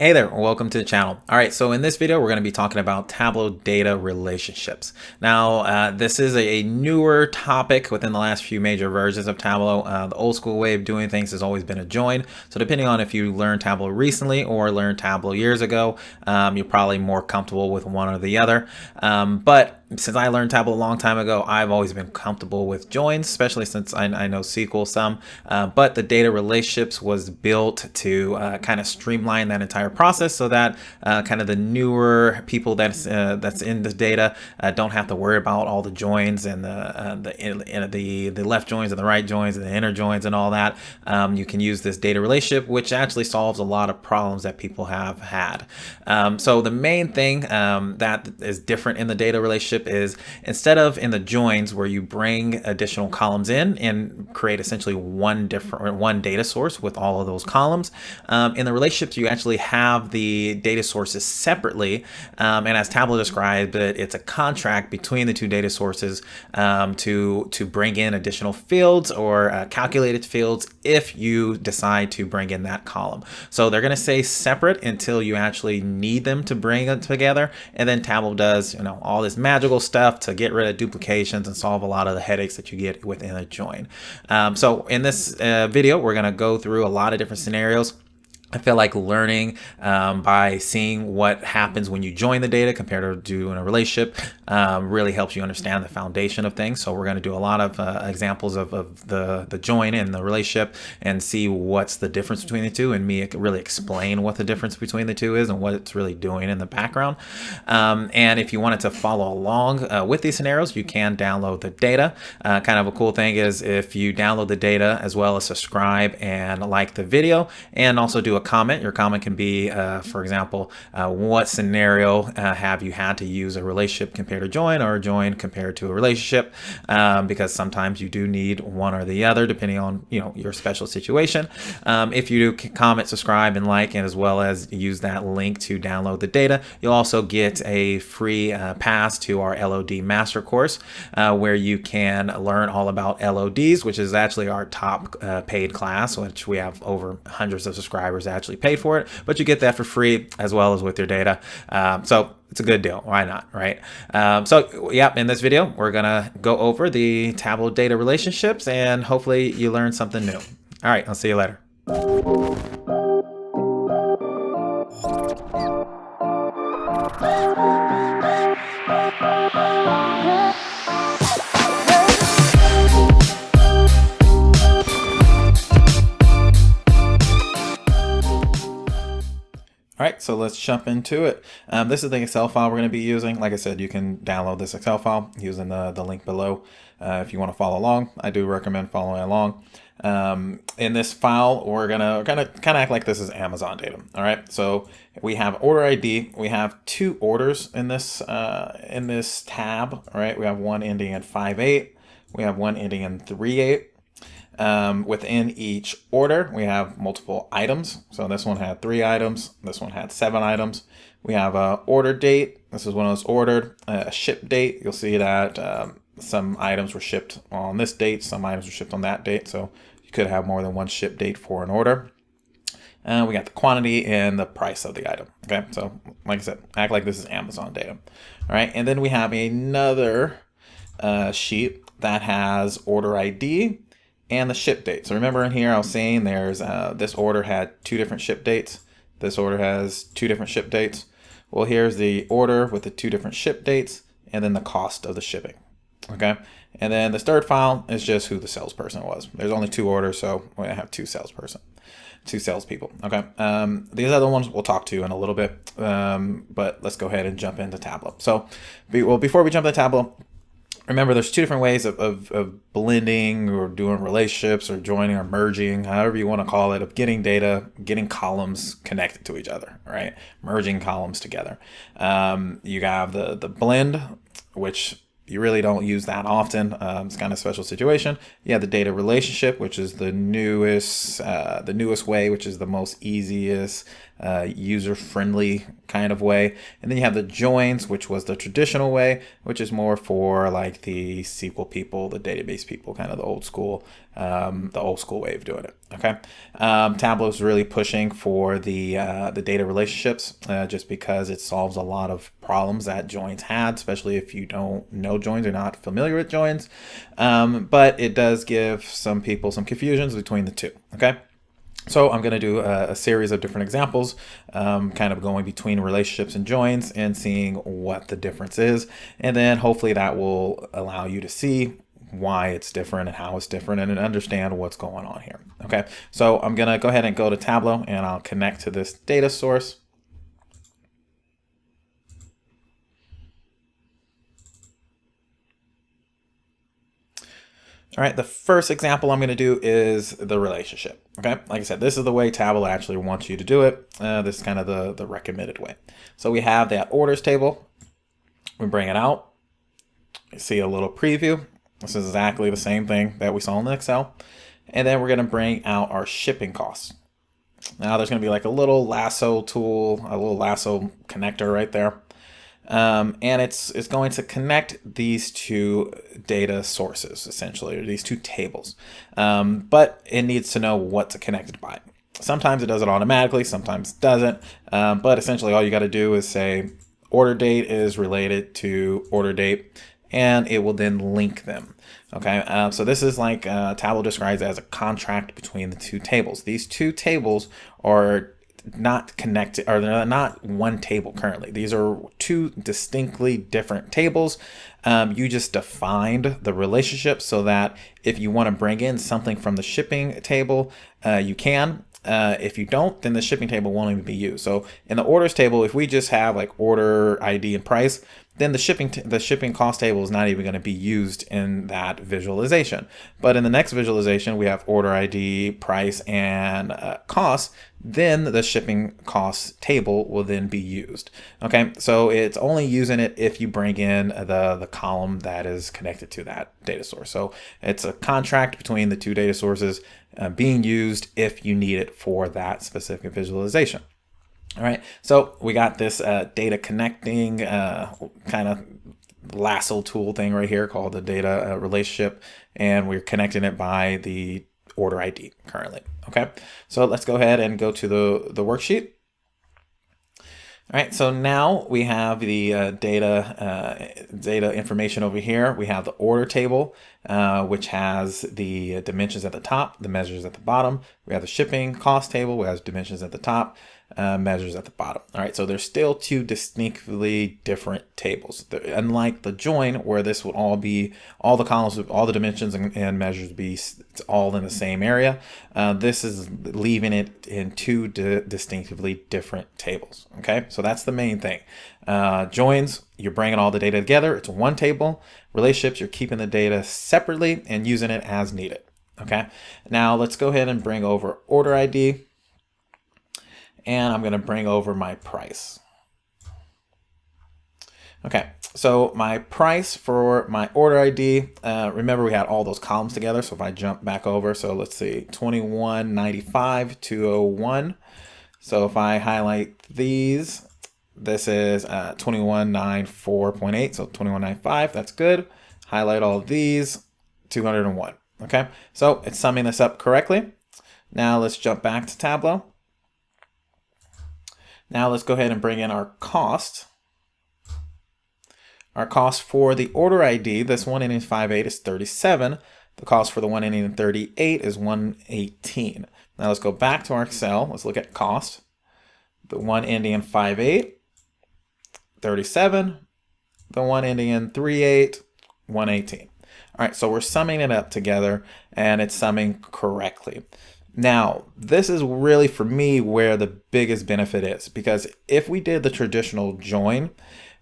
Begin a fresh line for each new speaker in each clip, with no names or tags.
Hey there, welcome to the channel. All right, so in this video, we're going to be talking about Tableau data relationships. Now, this is a newer topic within the last few major versions of Tableau. The old school way of doing things has always been a join. So depending on if you learned Tableau recently or learned Tableau years ago, you're probably more comfortable with one or the other. But since I learned Tableau a long time ago, I've always been comfortable with joins, especially since I know SQL some. But the data relationships was built to kind of streamline that entire process so that kind of the newer people that's in the data don't have to worry about all the joins and the left joins and the right joins and the inner joins and all that. You can use this data relationship, which actually solves a lot of problems that people have had. So the main thing that is different in the data relationship is instead of in the joins where you bring additional columns in and create essentially one data source with all of those columns, in the relationships you actually have the data sources separately, and as Tableau described it, it's a contract between the two data sources to bring in additional fields or calculated fields if you decide to bring in that column. So they're going to stay separate until you actually need them to bring it together, and then Tableau does all this magical stuff to get rid of duplications and solve a lot of the headaches that you get within a join. So in this video, we're going to go through a lot of different scenarios. I feel like learning by seeing what happens when you join the data compared to doing a relationship really helps you understand the foundation of things. So we're going to do a lot of examples of the join and the relationship and see what's the difference between the two, and me really explain what the difference between the two is and what it's really doing in the background. And if you wanted to follow along with these scenarios, you can download the data. Kind of a cool thing is if you download the data as well as subscribe and like the video and also do a comment. Your comment can be, for example, what scenario have you had to use a relationship compared to join, or a join compared to a relationship, because sometimes you do need one or the other depending on your special situation. If you do comment, subscribe, and like, and as well as use that link to download the data, you'll also get a free pass to our LOD master course, where you can learn all about LODs, which is actually our top paid class, which we have over hundreds of subscribers actually paid for it, but you get that for free as well as with your data. So it's a good deal. Why not, right? So yeah, in this video, we're gonna go over the Tableau data relationships, and hopefully you learn something new. All right, I'll see you later. All right, so let's jump into it. This is the Excel file we're going to be using. Like I said, you can download this Excel file using the link below if you want to follow along. I do recommend following along. In this file, we're gonna kind of act like this is Amazon data. All right, so we have order ID. We have two orders in this tab. All right, we have one ending in 5.8. We have one ending in 3.8. Within each order, we have multiple items. So this one had 3 items. This one had 7 items. We have a order date. This is when it was ordered. A ship date. You'll see that some items were shipped on this date. Some items were shipped on that date. So you could have more than one ship date for an order. We got the quantity and the price of the item. Okay, so like I said, act like this is Amazon data. All right, and then we have another sheet that has order ID and the ship date. So remember in here I was saying there's this order had 2 different ship dates. This order has 2 different ship dates. Well, here's the order with the 2 different ship dates and then the cost of the shipping. Okay, and then the third file is just who the salesperson was. There's only 2 orders, so we're gonna have 2 salespeople. Okay, these other ones we'll talk to in a little bit, but let's go ahead and jump into Tableau. So, before we jump into Tableau, remember, there's 2 different ways of blending or doing relationships or joining or merging, however you want to call it, of getting data, getting columns connected to each other, right? Merging columns together. You have the blend, which you really don't use that often. It's kind of a special situation. You have the data relationship, which is the newest way, which is the most easiest, user-friendly kind of way. And then you have the joins, which was the traditional way, which is more for like the SQL people, the database people, kind of the old school the old school way of doing it. Okay, Tableau is really pushing for the data relationships just because it solves a lot of problems that joins had, especially if you don't know joins or not familiar with joins. But it does give some people some confusions between the two. Okay. So I'm going to do a series of different examples, kind of going between relationships and joins and seeing what the difference is. And then hopefully that will allow you to see why it's different and how it's different and understand what's going on here. Okay, so I'm going to go ahead and go to Tableau and I'll connect to this data source. All right, the first example I'm going to do is the relationship. Okay, like I said, this is the way Tableau actually wants you to do it. This is kind of the recommended way. So we have that orders table. We bring it out. You see a little preview. This is exactly the same thing that we saw in Excel. And then we're going to bring out our shipping costs. Now there's going to be like a little lasso tool, a little lasso connector right there. And it's going to connect these two data sources, essentially, or these two tables. But it needs to know what to connect it by. Sometimes it does it automatically, sometimes it doesn't. But essentially all you got to do is say order date is related to order date, and it will then link them. Okay, so this is like Tableau describes as a contract between the two tables. These two tables are not connected, or they're not one table currently. These are two distinctly different tables. You just defined the relationship so that if you want to bring in something from the shipping table, you can. If you don't, then the shipping table won't even be used. So in the orders table, if we just have like order ID and price, then the shipping cost table is not even going to be used in that visualization. But in the next visualization, we have order ID, price, and cost. Then the shipping cost table will then be used. Okay, so it's only using it if you bring in the column that is connected to that data source. So it's a contract between the two data sources being used if you need it for that specific visualization. All right, so we got this data connecting kind of lasso tool thing right here called the data relationship, and we're connecting it by the order ID currently. Okay, so let's go ahead and go to the worksheet. All right, so now we have the data information over here. We have the order table, which has the dimensions at the top, the measures at the bottom. We have the shipping cost table, which has dimensions at the top, measures at the bottom. All right, so there's still two distinctly different tables. Unlike the join, where this would all be, all the columns, all the dimensions and measures be it's all in the same area. This is leaving it in two distinctively different tables. Okay, so that's the main thing. Joins, you're bringing all the data together. It's one table. Relationships, you're keeping the data separately and using it as needed. Okay, now let's go ahead and bring over order ID. And I'm going to bring over my price. Okay, so my price for my order ID, remember we had all those columns together. So if I jump back over, so let's see, 2195 201. So if I highlight these, this is 2194.8, so 2195, that's good. Highlight all of these, 201. Okay, so it's summing this up correctly. Now let's jump back to Tableau. Now let's go ahead and bring in our cost. Our cost for the order ID, this one ending in 58 is 37. The cost for the one ending in 38 is 118. Now let's go back to our Excel. Let's look at cost. The one ending in 58, 37. The one ending in 38, 118. All right, so we're summing it up together and it's summing correctly. Now, this is really, for me, where the biggest benefit is, because if we did the traditional join,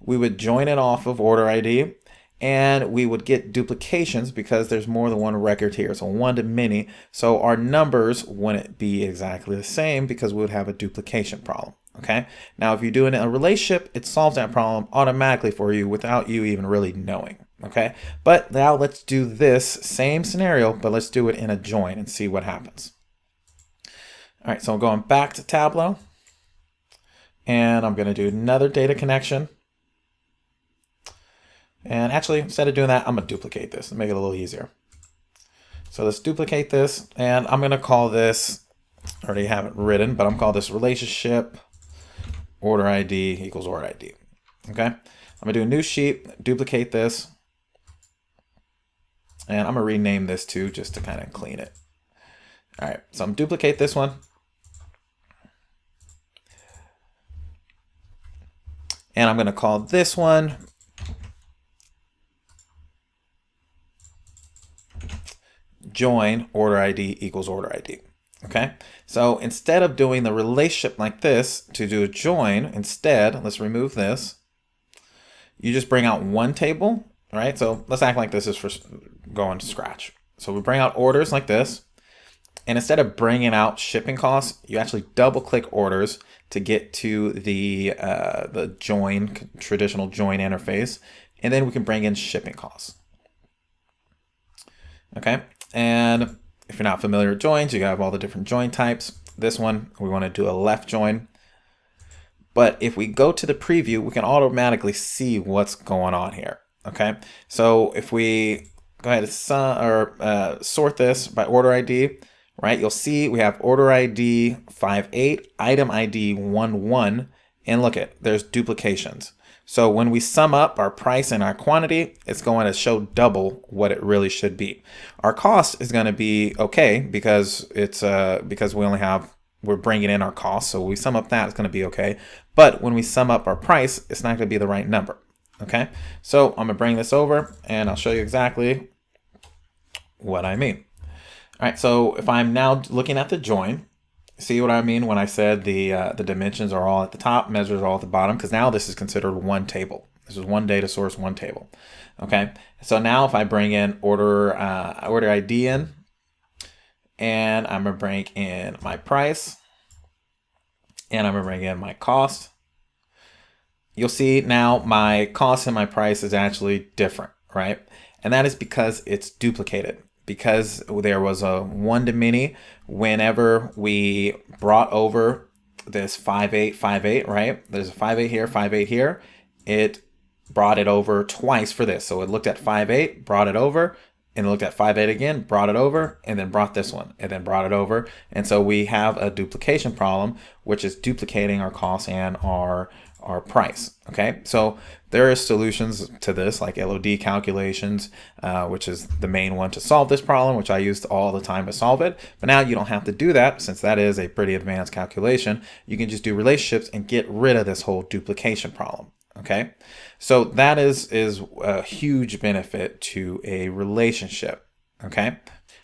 we would join it off of order ID and we would get duplications because there's more than one record here, so one to many. So our numbers wouldn't be exactly the same because we would have a duplication problem. Okay. Now, if you're doing a relationship, it solves that problem automatically for you without you even really knowing. Okay. But now let's do this same scenario, but let's do it in a join and see what happens. All right, so I'm going back to Tableau, and I'm going to do another data connection. And actually, instead of doing that, I'm going to duplicate this and make it a little easier. So let's duplicate this, and I'm going to call this, I already have it written, but I'm going to call this relationship order ID equals order ID. Okay, I'm going to do a new sheet, duplicate this, and I'm going to rename this too just to kind of clean it. All right, so I'm going to duplicate this one. And I'm going to call this one join order ID equals order ID. Okay, so instead of doing the relationship like this to do a join, instead, let's remove this. You just bring out one table, all right? So let's act like this is for going to scratch. So we bring out orders like this. And instead of bringing out shipping costs, you actually double click orders to get to the join, traditional join interface. And then we can bring in shipping costs. Okay, and if you're not familiar with joins, you have all the different join types. This one, we want to do a left join. But if we go to the preview, we can automatically see what's going on here. Okay, so if we go ahead and sort this by order ID, right, you'll see we have order ID 58, item ID 11, and look at, there's duplications. So when we sum up our price and our quantity, it's going to show double what it really should be. Our cost is going to be okay because it's because we're bringing in our cost. So we sum up that, it's going to be okay. But when we sum up our price, it's not going to be the right number. Okay, so I'm going to bring this over and I'll show you exactly what I mean. All right, so if I'm now looking at the join, see what I mean when I said the dimensions are all at the top, measures are all at the bottom, because now this is considered one table. This is one data source, one table. Okay, so now if I bring in order ID in, and I'm gonna bring in my price, and I'm gonna bring in my cost, you'll see now my cost and my price is actually different, right? And that is because it's duplicated. Because there was a one-to-many whenever we brought over this 5858, right? There's a 58 here, 58 here. It brought it over twice for this. So it looked at 58, brought it over, and looked at 58 again, brought it over, and then brought this one, and then brought it over. And so we have a duplication problem, which is duplicating our cost and our price. Okay, so there are solutions to this like LOD calculations, which is the main one to solve this problem, which I use all the time to solve it. But now you don't have to do that, since that is a pretty advanced calculation. You can just do relationships and get rid of this whole duplication problem. Okay, so that is a huge benefit to a relationship. Okay,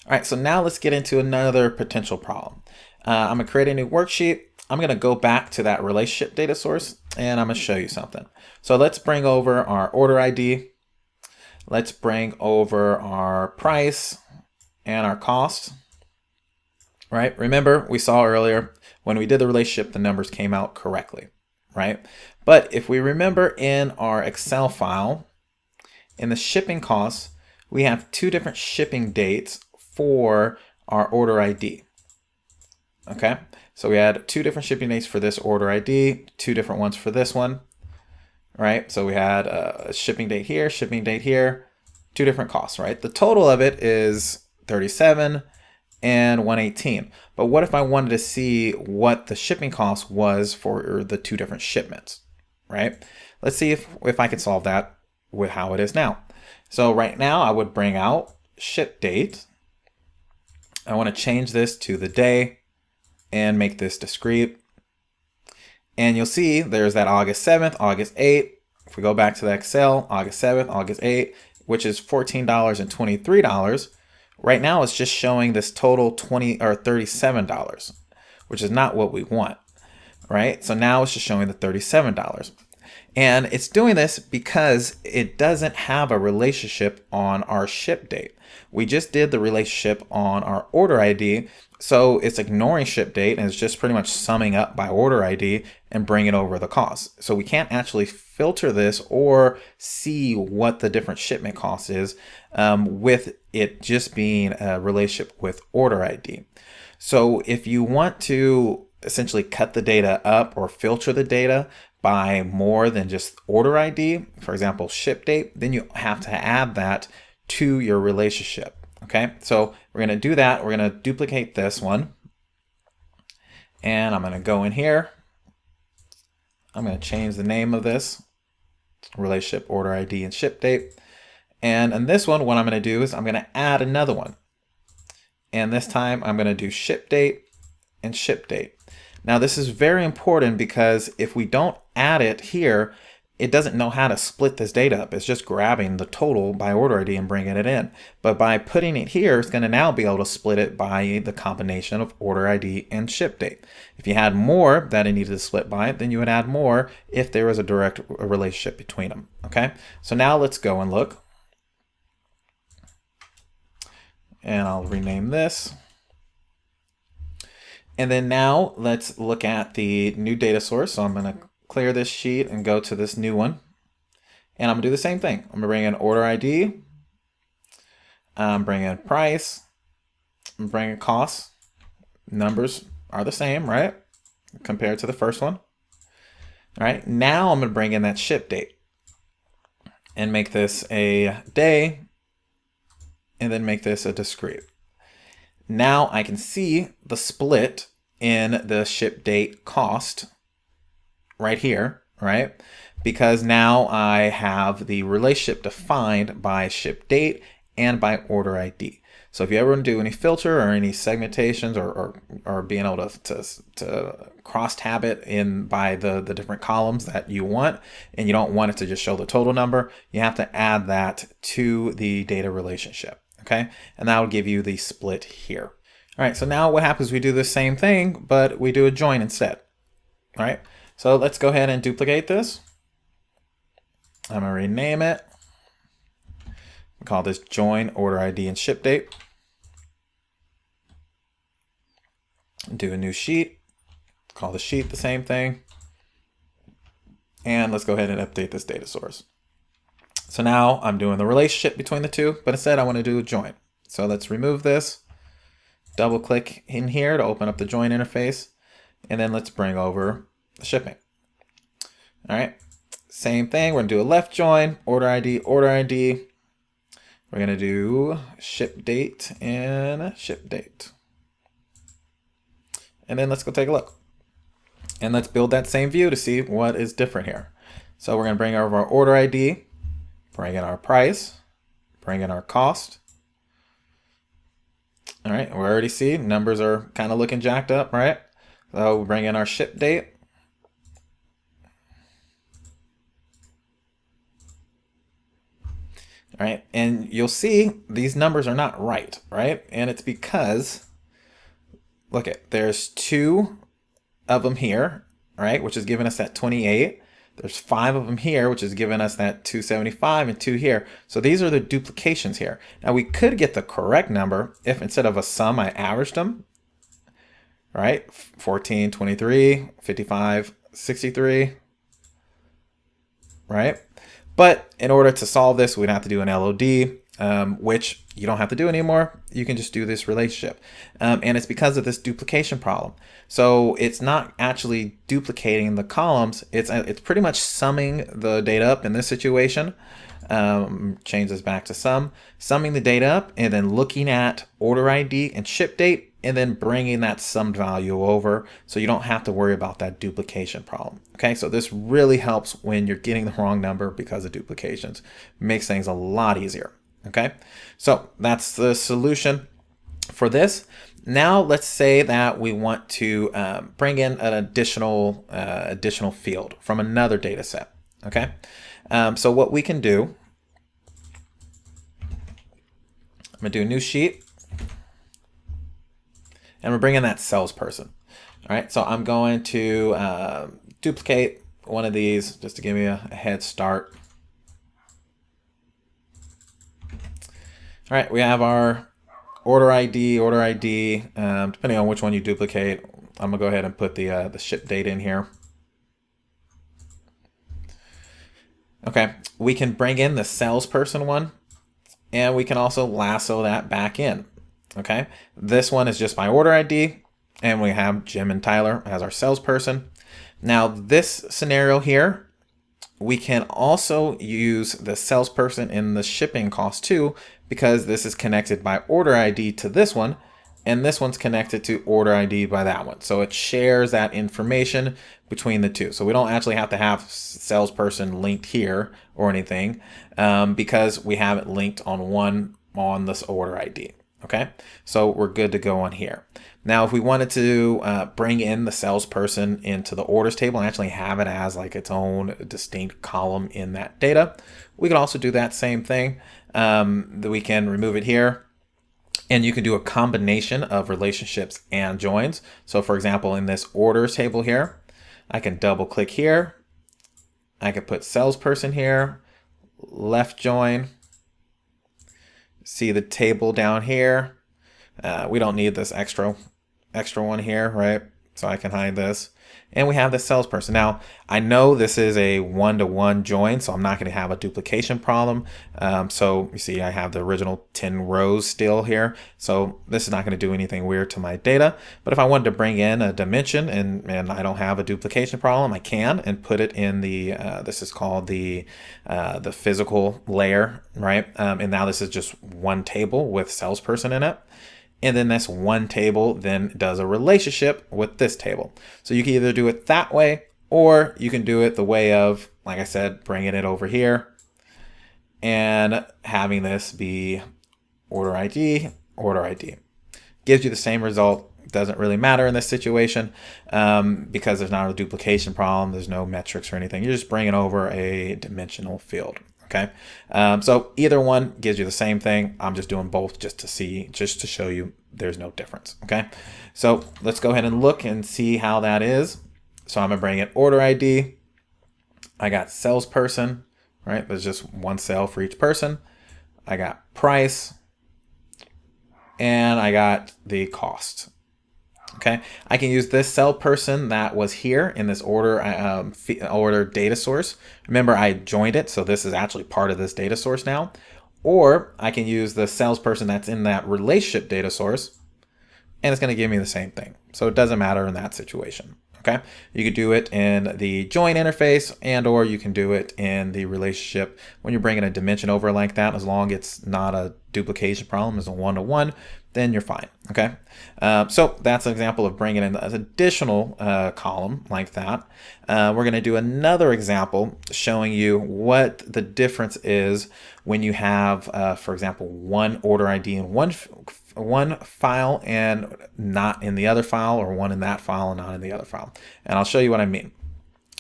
all right, so now let's get into another potential problem. I'm gonna create a new worksheet. I'm going to go back to that relationship data source and I'm going to show you something. So let's bring over our order ID. Let's bring over our price and our cost. Right? Remember, we saw earlier when we did the relationship, the numbers came out correctly. Right? But if we remember in our Excel file, in the shipping costs, we have two different shipping dates for our order ID. Okay, so we had two different shipping dates for this order ID, two different ones for this one, right? So we had a shipping date here, two different costs, right? The total of it is 37 and 118. But what if I wanted to see what the shipping cost was for the two different shipments, right? Let's see if I can solve that with how it is now. So right now I would bring out ship date. I want to change this to the day and make this discrete. And you'll see there's that August 7th, August 8th. If we go back to the Excel, August 7th, August 8th, which is $14 and $23. Right now it's just showing this total $37, which is not what we want, right? So now it's just showing the $37. And it's doing this because it doesn't have a relationship on our ship date. We just did the relationship on our order ID, so it's ignoring ship date and it's just pretty much summing up by order ID and bringing over the cost. So we can't actually filter this or see what the different shipment cost is with it just being a relationship with order ID. So if you want to essentially cut the data up or filter the data by more than just order ID, for example, ship date, then you have to add that to your relationship. Okay, so we're going to do that. We're going to duplicate this one. And I'm going to go in here. I'm going to change the name of this, relationship order ID and ship date. And in this one, what I'm going to do is I'm going to add another one. And this time I'm going to do ship date and ship date. Now this is very important because if we don't add it here, it doesn't know how to split this data up. It's just grabbing the total by order ID and bringing it in. But by putting it here, it's going to now be able to split it by the combination of order ID and ship date. If you had more that it needed to split by, then you would add more if there was a direct relationship between them. Okay, so now let's go and look. And I'll rename this. And then now let's look at the new data source. So I'm going to clear this sheet and go to this new one. And I'm going to do the same thing. I'm going to bring in order ID. Bring in price. I'm bringing cost. Numbers are the same, right? Compared to the first one. All right. Now I'm going to bring in that ship date and make this a day and then make this a discrete. Now I can see the split in the ship date cost right here, right? Because now I have the relationship defined by ship date and by order ID. So if you ever do any filter or any segmentations or being able to cross tab it in by the different columns that you want, and you don't want it to just show the total number, you have to add that to the data relationship. Okay, and that will give you the split here. All right, so now what happens, we do the same thing, but we do a join instead. All right, so let's go ahead and duplicate this. I'm gonna rename it. Call this join order ID and ship date. Do a new sheet. Call the sheet the same thing. And let's go ahead and update this data source. So now I'm doing the relationship between the two, but instead I want to do a join. So let's remove this, double click in here to open up the join interface, and then let's bring over the shipping. All right, same thing, we're gonna do a left join, order ID, order ID. We're gonna do ship date and ship date. And then let's go take a look. And let's build that same view to see what is different here. So we're gonna bring over our order ID, bring in our price, bring in our cost. All right, we already see numbers are kind of looking jacked up, right? So we'll bring in our ship date. All right, and you'll see these numbers are not right? And it's because, look at, there's 2 of them here, right? Which is giving us that 28. There's 5 of them here, which is giving us that 275 and 2 here. So these are the duplications here. Now we could get the correct number if instead of a sum, I averaged them, right? 14, 23, 55, 63, right? But in order to solve this, we'd have to do an LOD, which you don't have to do anymore. You can just do this relationship. And it's because of this duplication problem. So it's not actually duplicating the columns. It's pretty much summing the data up in this situation. Change this back to sum. Summing the data up and then looking at order ID and ship date and then bringing that summed value over so you don't have to worry about that duplication problem. Okay, so this really helps when you're getting the wrong number because of duplications. Makes things a lot easier. Okay, so that's the solution for this. Now let's say that we want to bring in an additional field from another data set. Okay, so what we can do, I'm gonna do a new sheet, and we're bringing that salesperson. All right, so I'm going to duplicate one of these just to give me a head start. All right, we have our order ID, depending on which one you duplicate. I'm gonna go ahead and put the ship date in here. Okay, we can bring in the salesperson one, and we can also lasso that back in. Okay, this one is just my order ID, and we have Jim and Tyler as our salesperson. Now this scenario here, we can also use the salesperson in the shipping cost too, because this is connected by order ID to this one, and this one's connected to order ID by that one. So it shares that information between the two. So we don't actually have to have salesperson linked here or anything, because we have it linked on this order ID. Okay, so we're good to go on here. Now, if we wanted to bring in the salesperson into the orders table and actually have it as like its own distinct column in that data, we could also do that same thing. That we can remove it here, and you can do a combination of relationships and joins. So for example, in this orders table here, I can double click here. I could put salesperson here, left join. See the table down here. We don't need this extra one here, right? So I can hide this. And we have the salesperson. Now, I know this is a one-to-one join, so I'm not going to have a duplication problem. So you see I have the original 10 rows still here. So this is not going to do anything weird to my data. But if I wanted to bring in a dimension and I don't have a duplication problem, I can and put it in the, this is called the physical layer, right? And now this is just one table with salesperson in it. And then this one table then does a relationship with this table. So you can either do it that way, or you can do it the way of, like I said, bringing it over here and having this be order ID, order ID. Gives you the same result. Doesn't really matter in this situation because there's not a duplication problem. There's no metrics or anything. You're just bringing over a dimensional field. Okay, so either one gives you the same thing. I'm just doing both just to show you there's no difference. Okay, so let's go ahead and look and see how that is. So I'm gonna bring in order ID. I got salesperson, right? There's just one cell for each person. I got price, and I got the cost. Okay, I can use this cell person that was here in this order data source. Remember, I joined it, so this is actually part of this data source now. Or I can use the salesperson that's in that relationship data source, and it's going to give me the same thing. So it doesn't matter in that situation. Okay, you could do it in the join interface, and or you can do it in the relationship when you're bringing a dimension over like that. As long as it's not a duplication problem, it's a one-to-one, then you're fine. Okay, so that's an example of bringing in an additional column like that. We're going to do another example showing you what the difference is when you have, for example, one order ID in one file and not in the other file, or one in that file and not in the other file. And I'll show you what I mean.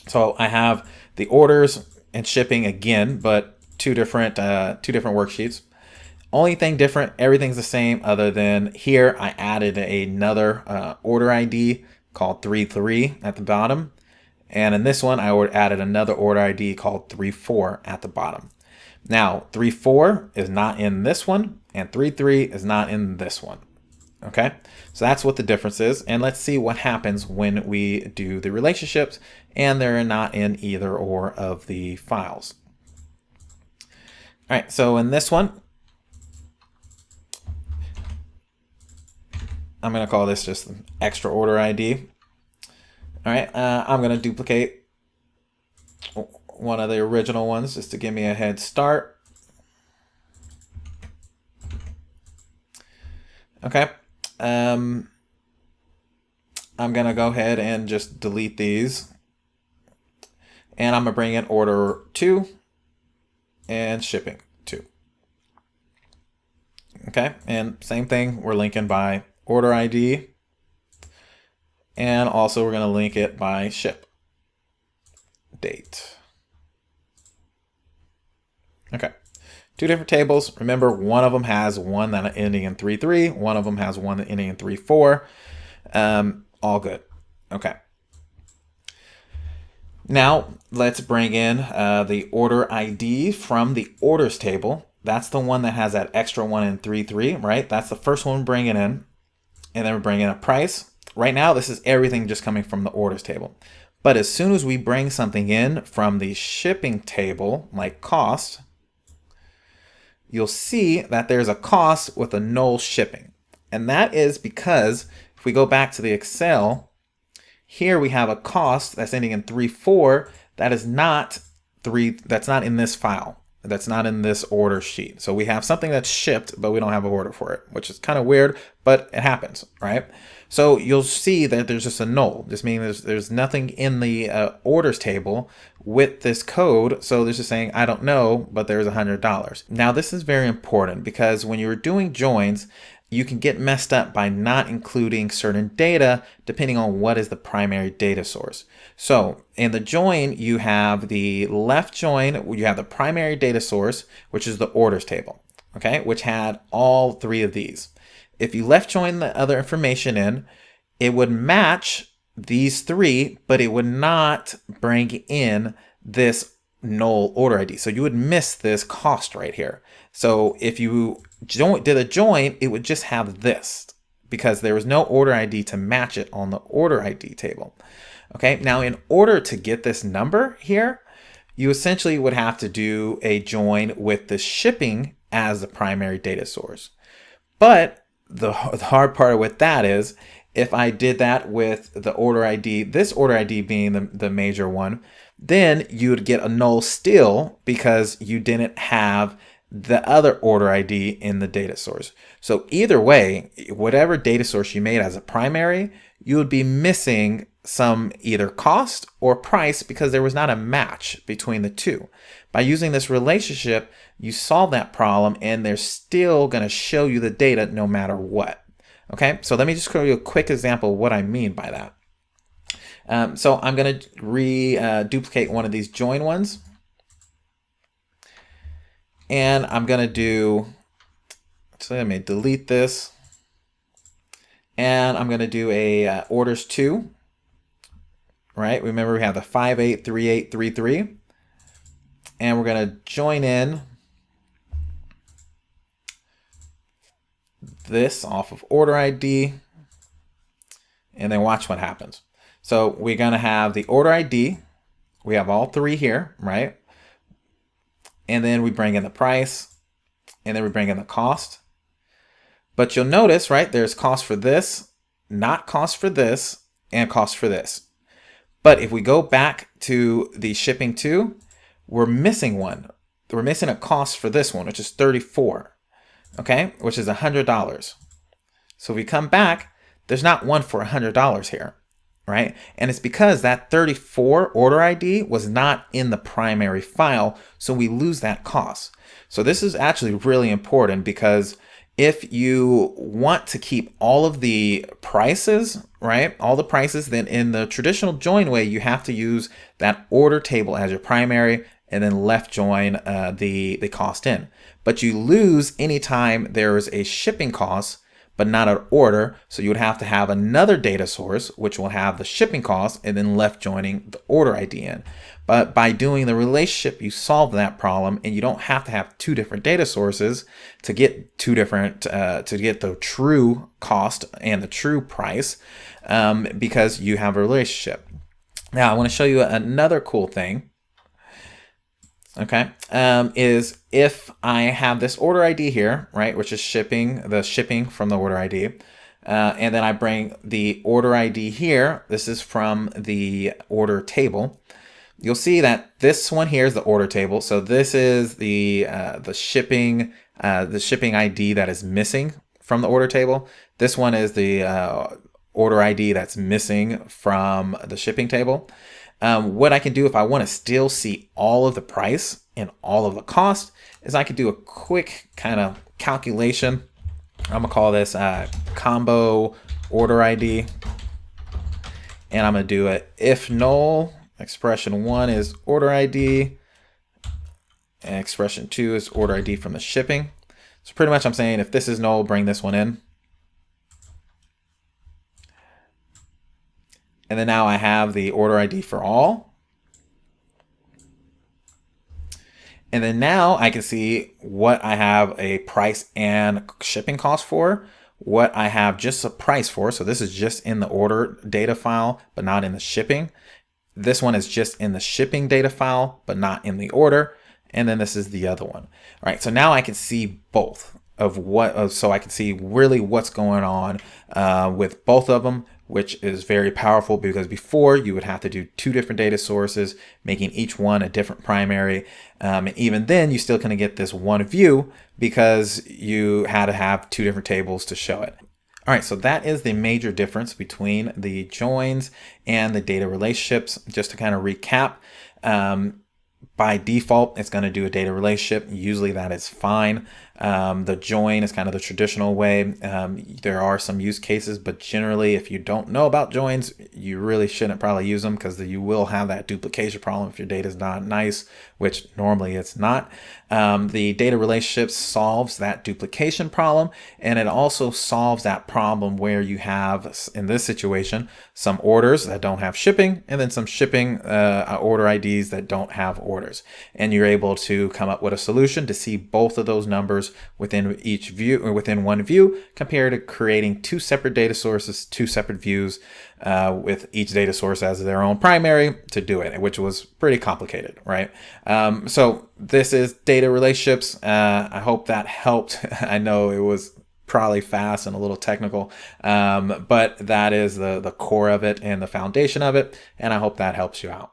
So I have the orders and shipping again, but two different worksheets. Only thing different, everything's the same, other than here I added another order ID called 33 at the bottom. And in this one, I added another order ID called 34 at the bottom. Now, 34 is not in this one, and 33 is not in this one. Okay, so that's what the difference is. And let's see what happens when we do the relationships and they're not in either or of the files. All right, so in this one, I'm going to call this just an extra order ID. All right, I'm going to duplicate one of the original ones just to give me a head start. Okay, I'm going to go ahead and just delete these. And I'm going to bring in order 2 and shipping 2. Okay, and same thing, we're linking by order ID, and also we're going to link it by ship date. Okay, two different tables. Remember, one of them has one that ending in 33, one of them has one that ending in 34. All good. Okay. Now let's bring in the order ID from the orders table. That's the one that has that extra one in 33, right? That's the first one we're bringing in. And then we're bringing in a price. Right now, this is everything just coming from the orders table. But as soon as we bring something in from the shipping table, like cost, you'll see that there's a cost with a null shipping. And that is because if we go back to the Excel, here we have a cost that's ending in 34 that is not that's not in this file. That's not in this order sheet. So we have something that's shipped, but we don't have an order for it, which is kind of weird, but it happens, right? So you'll see that there's just a null. This means there's nothing in the orders table with this code. So there's just saying, I don't know, but there's $100. Now this is very important because when you're doing joins, you can get messed up by not including certain data depending on what is the primary data source. So in the join, you have the left join, you have the primary data source, which is the orders table, okay, which had all three of these. If you left join the other information in, it would match these three, but it would not bring in this null order ID. So you would miss this cost right here. So if you did a join, it would just have this because there was no order ID to match it on the order ID table. Okay, now in order to get this number here, you essentially would have to do a join with the shipping as the primary data source. But the hard part with that is if I did that with the order ID, this order ID being the major one, then you would get a null still because you didn't have the other order ID in the data source. So either way, whatever data source you made as a primary, you would be missing some either cost or price because there was not a match between the two. By using this relationship, you solve that problem and they're still going to show you the data no matter what. Okay, so let me just show you a quick example of what I mean by that. So I'm going to duplicate one of these join ones. And I'm going to do, so let me delete this. And I'm going to do a orders 2. Right? Remember we have the 583833. And we're going to join in this off of order ID. And then watch what happens. So we're going to have the order ID. We have all three here, right? And then we bring in the price, and then we bring in the cost. But you'll notice, right, there's cost for this, not cost for this, and cost for this. But if we go back to the shipping 2, we're missing one. We're missing a cost for this one, which is 34, okay, which is $100. So if we come back, there's not one for $100 here. Right? And it's because that 34 order ID was not in the primary file, so we lose that cost. So this is actually really important because if you want to keep all of the prices, right, all the prices, then in the traditional join way, you have to use that order table as your primary and then left join the cost in. But you lose anytime there is a shipping cost but not an order. So you would have to have another data source, which will have the shipping cost and then left joining the order ID in. But by doing the relationship, you solve that problem and you don't have to have two different data sources to get two different, to get the true cost and the true price because you have a relationship. Now I want to show you another cool thing. Okay, is if I have this order ID here, right, which is the shipping from the order ID, and then I bring the order ID here, this is from the order table, you'll see that this one here is the order table. So this is the shipping ID that is missing from the order table. This one is the order ID that's missing from the shipping table. What I can do if I want to still see all of the price and all of the cost is I could do a quick kind of calculation. I'm gonna call this combo order ID, and I'm gonna do it if null. Expression 1 is order ID, and expression 2 is order ID from the shipping. So pretty much I'm saying if this is null, bring this one in. And then now I have the order ID for all. And then now I can see what I have a price and shipping cost for, what I have just a price for. So this is just in the order data file, but not in the shipping. This one is just in the shipping data file, but not in the order. And then this is the other one. All right, so now I can see both of so I can see really what's going on with both of them, which is very powerful because before you would have to do two different data sources, making each one a different primary. And even then, you still kind of get this one view because you had to have two different tables to show it. All right, so that is the major difference between the joins and the data relationships. Just to kind of recap, by default, it's going to do a data relationship. Usually that is fine. The join is kind of the traditional way. There are some use cases, but generally, if you don't know about joins, you really shouldn't probably use them because you will have that duplication problem if your data is not nice, which normally it's not. The data relationships solves that duplication problem, and it also solves that problem where you have, in this situation, some orders that don't have shipping, and then some shipping order IDs that don't have orders. And you're able to come up with a solution to see both of those numbers within each view, or within one view, compared to creating two separate data sources, two separate views, with each data source as their own primary to do it, which was pretty complicated, right? So this is data relationships. I hope that helped. I know it was probably fast and a little technical, but that is the core of it and the foundation of it, and I hope that helps you out.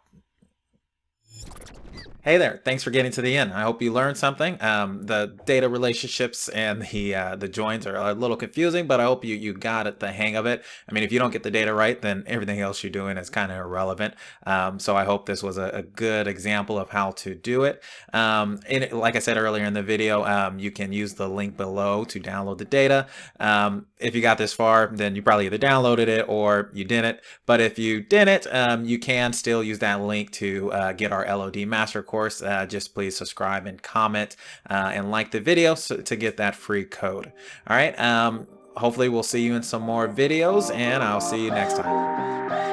Hey there, thanks for getting to the end. I hope you learned something. The data relationships and the joins are a little confusing, but I hope you got the hang of it. I mean, if you don't get the data right, then everything else you're doing is kind of irrelevant. So I hope this was a good example of how to do it. Like I said earlier in the video, you can use the link below to download the data. If you got this far, then you probably either downloaded it or you didn't. But if you didn't, you can still use that link to get our LOD Master course. Just please subscribe and comment and like the video to get that free code. All right. Hopefully we'll see you in some more videos, and I'll see you next time.